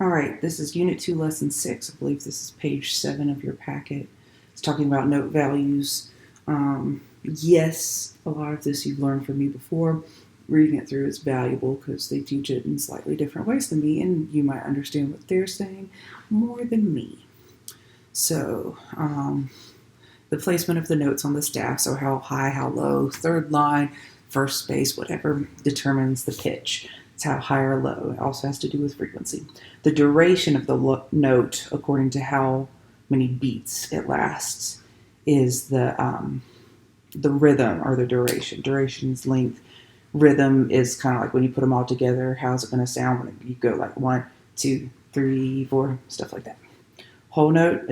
All right, this is Unit 2, Lesson 6. I believe this is page 7 of your packet. It's talking about note values. Yes, a lot of this you've learned from me before. Reading it through is valuable because they teach it in slightly different ways than me, and you might understand what they're saying more than me. So, the placement of the notes on the staff, so how high, how low, third line, first space, whatever, determines the pitch. It's how high or low. It also has to do with frequency. The duration of the note, according to how many beats it lasts, is the rhythm or the duration. Duration is length. Rhythm is kind of like when you put them all together. How's it going to sound when you go like 1, 2, 3, 4, stuff like that. Whole note,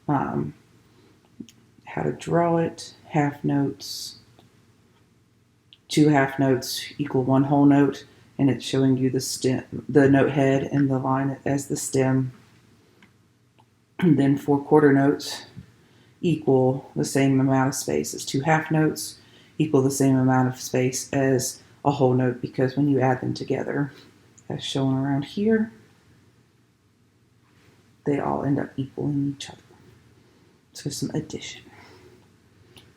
um, how to draw it. Half notes, 2 half notes equal 1 whole note, and it's showing you the stem, the note head and the line as the stem. And then 4 quarter notes equal the same amount of space as 2 half notes, equal the same amount of space as a whole note, because when you add them together, as shown around here, they all end up equaling each other. So some addition.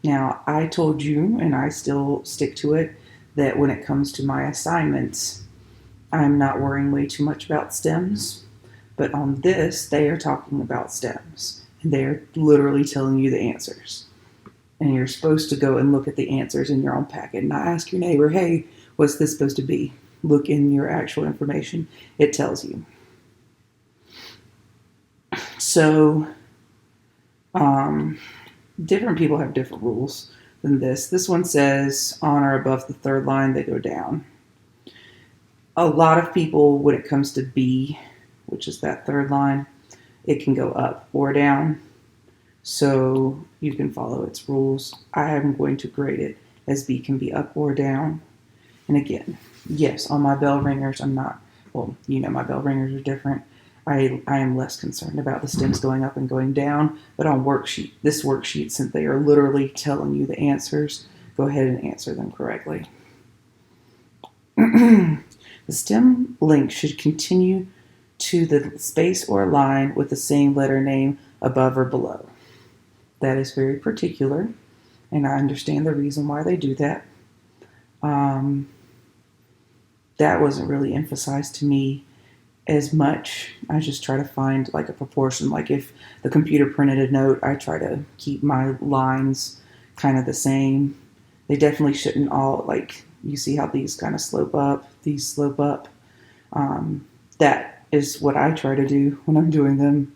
Now, I told you, and I still stick to it, that when it comes to my assignments, I'm not worrying way too much about stems. But on this, they are talking about stems. And they're literally telling you the answers. And you're supposed to go and look at the answers in your own packet, not ask your neighbor, hey, what's this supposed to be? Look in your actual information. It tells you. So, different people have different rules than this. This one says on or above the third line, they go down. A lot of people, when it comes to B, which is that third line, it can go up or down. So you can follow its rules. I am going to grade it as B can be up or down. And again, yes, on my bell ringers, I'm not, well, you know, my bell ringers are different. I am less concerned about the stems going up and going down, but on this worksheet, since they are literally telling you the answers, go ahead and answer them correctly. The stem length should continue to the space or line with the same letter name above or below. That is very particular, and I understand the reason why they do that. That wasn't really emphasized to me as much. I just try to find like a proportion. Like if the computer printed a note, I try to keep my lines kind of the same. They definitely shouldn't all, like, you see how these kind of slope up, these slope up. That is what I try to do when I'm doing them.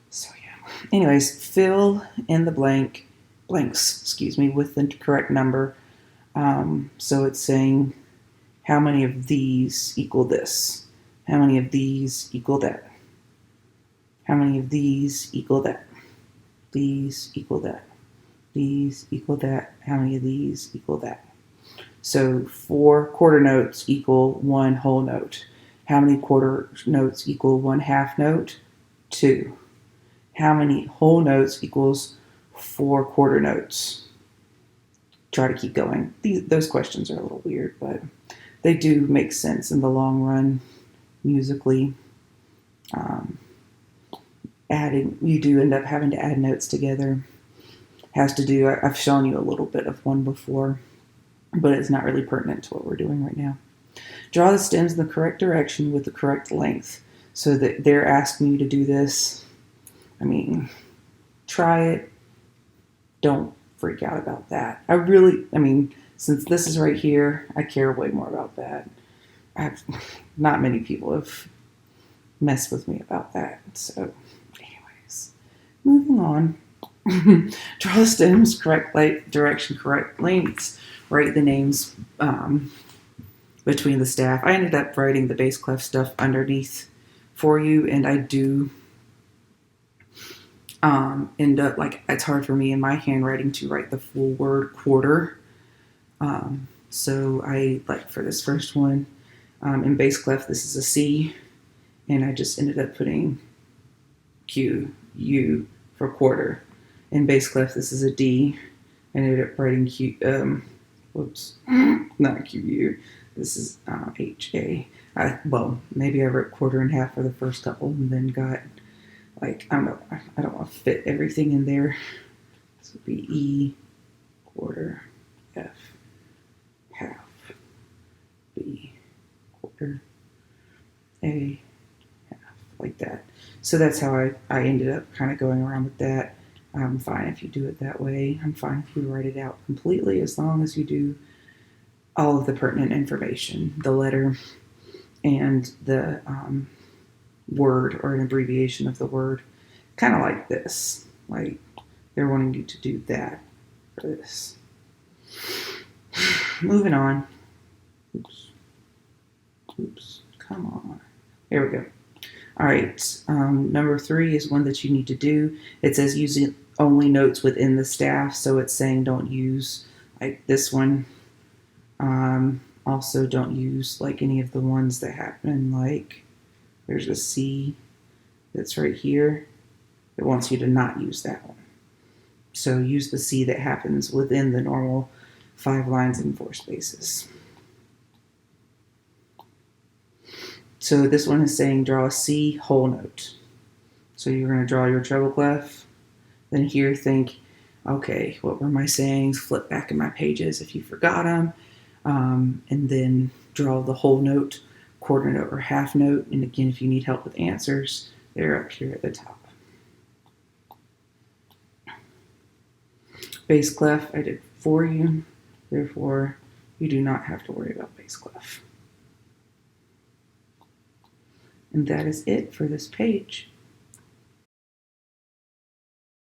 So yeah. Anyways, fill in the blanks, with the correct number. So it's saying how many of these equal this? How many of these equal that? How many of these equal that? These equal that. These equal that. How many of these equal that? So 4 quarter notes equal 1 whole note. How many quarter notes equal 1 half note? 2. How many whole notes equals 4 quarter notes? Try to keep going. Those questions are a little weird, but they do make sense in the long run musically. You do end up having to add notes together. Has to do, I've shown you a little bit of one before, but it's not really pertinent to what we're doing right now. Draw the stems in the correct direction with the correct length. So that they're asking you to do this. I mean, try it. Don't freak out about that. Since this is right here, I care way more about that. Not many people have messed with me about that. So, anyways, moving on. Draw the stems, correct direction, correct lengths. Write the names between the staff. I ended up writing the bass clef stuff underneath for you, and I do end up, like, it's hard for me in my handwriting to write the full word quarter. So I, like, for this first one, in bass clef, this is a C, and I just ended up putting Q, U for quarter. In bass clef, this is a D, and I ended up writing Whoops, not QU. This is HA. Well, maybe I wrote quarter and half for the first couple and then got, like, I don't want to fit everything in there. This would be E, quarter, F, half, B, quarter, A, half, like that. So that's how I ended up kind of going around with that. I'm fine if you do it that way. I'm fine if you write it out completely, as long as you do all of the pertinent information, the letter and the word or an abbreviation of the word, kind of like this. Like they're wanting you to do that for this. Moving on. Oops. Come on. There we go. All right. Number 3 is one that you need to do. It says using only notes within the staff, so it's saying don't use like this one. Also, don't use like any of the ones that happen. Like there's a C that's right here. It wants you to not use that one. So use the C that happens within the normal 5 lines and 4 spaces. So this one is saying draw a C whole note. So you're going to draw your treble clef. Then here think, okay, what were my sayings? Flip back in my pages if you forgot them. And then draw the whole note, quarter note, or half note. And again, if you need help with answers, they're up here at the top. Bass clef I did for you. Therefore, you do not have to worry about bass clef. And that is it for this page.